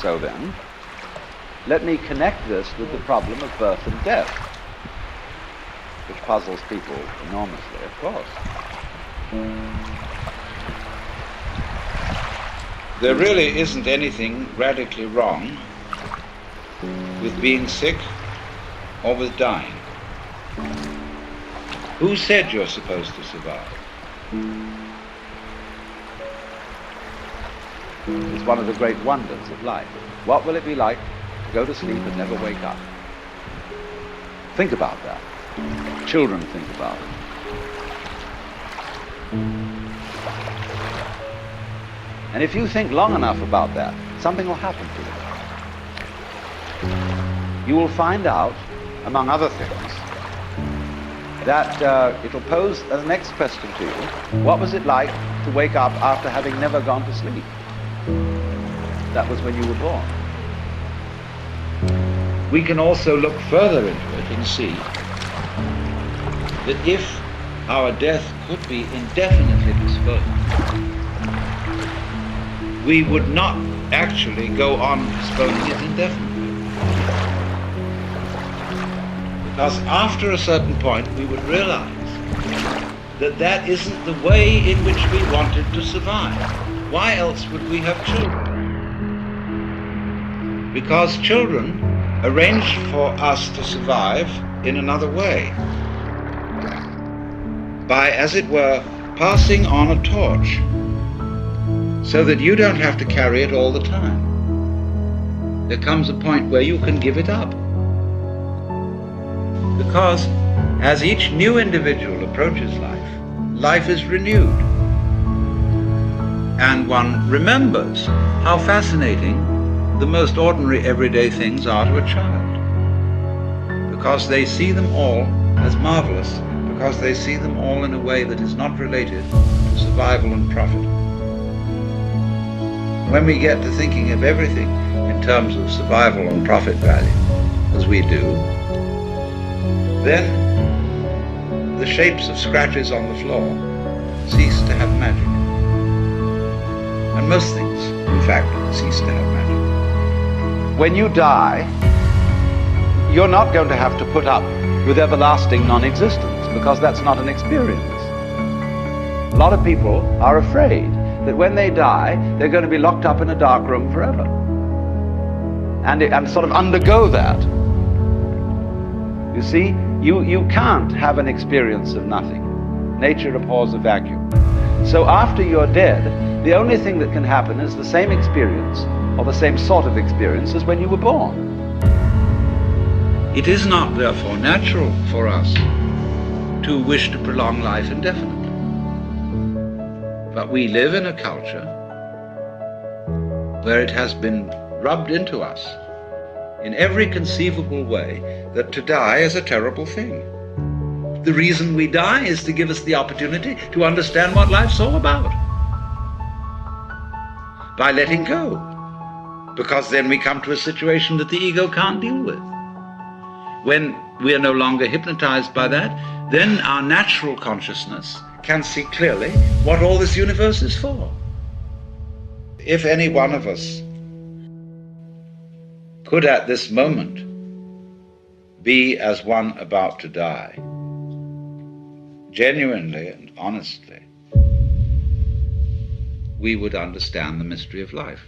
So then, let me connect this with the problem of birth and death, which puzzles people enormously, of course. There really isn't anything radically wrong with being sick or with dying. Who said you're supposed to survive? It's one of the great wonders of life. What will it be like to go to sleep and never wake up? Think about that. Children think about it. And if you think long enough about that, something will happen to you. You will find out, among other things, that it'll pose the next question to you: what was it like to wake up after having never gone to sleep? That was when you were born. We can also look further into it and see that if our death could be indefinitely postponed, we would not actually go on postponing it indefinitely. Because after a certain point, we would realize that that isn't the way in which we wanted to survive. Why else would we have children? Because children arranged for us to survive in another way, by, as it were, passing on a torch, so that you don't have to carry it all the time. There comes a point where you can give it up. Because as each new individual approaches life, life is renewed. And one remembers how fascinating the most ordinary everyday things are to a child. Because they see them all as marvelous, because they see them all in a way that is not related to survival and profit. When we get to thinking of everything in terms of survival and profit value, as we do, then the shapes of scratches on the floor cease to have magic. And most things, in fact, cease to have magic. When you die, you're not going to have to put up with everlasting non-existence, because that's not an experience. A lot of people are afraid that when they die, they're going to be locked up in a dark room forever and sort of undergo that. You see, you can't have an experience of nothing. Nature abhors a vacuum. So after you're dead, the only thing that can happen is the same experience, or the same sort of experience, as when you were born. It is not, therefore, natural for us to wish to prolong life indefinitely. But we live in a culture where it has been rubbed into us in every conceivable way that to die is a terrible thing. The reason we die is to give us the opportunity to understand what life's all about, by letting go, because then we come to a situation that the ego can't deal with. When we are no longer hypnotized by that, then our natural consciousness can see clearly what all this universe is for. If any one of us could at this moment be as one about to die, genuinely and honestly, we would understand the mystery of life.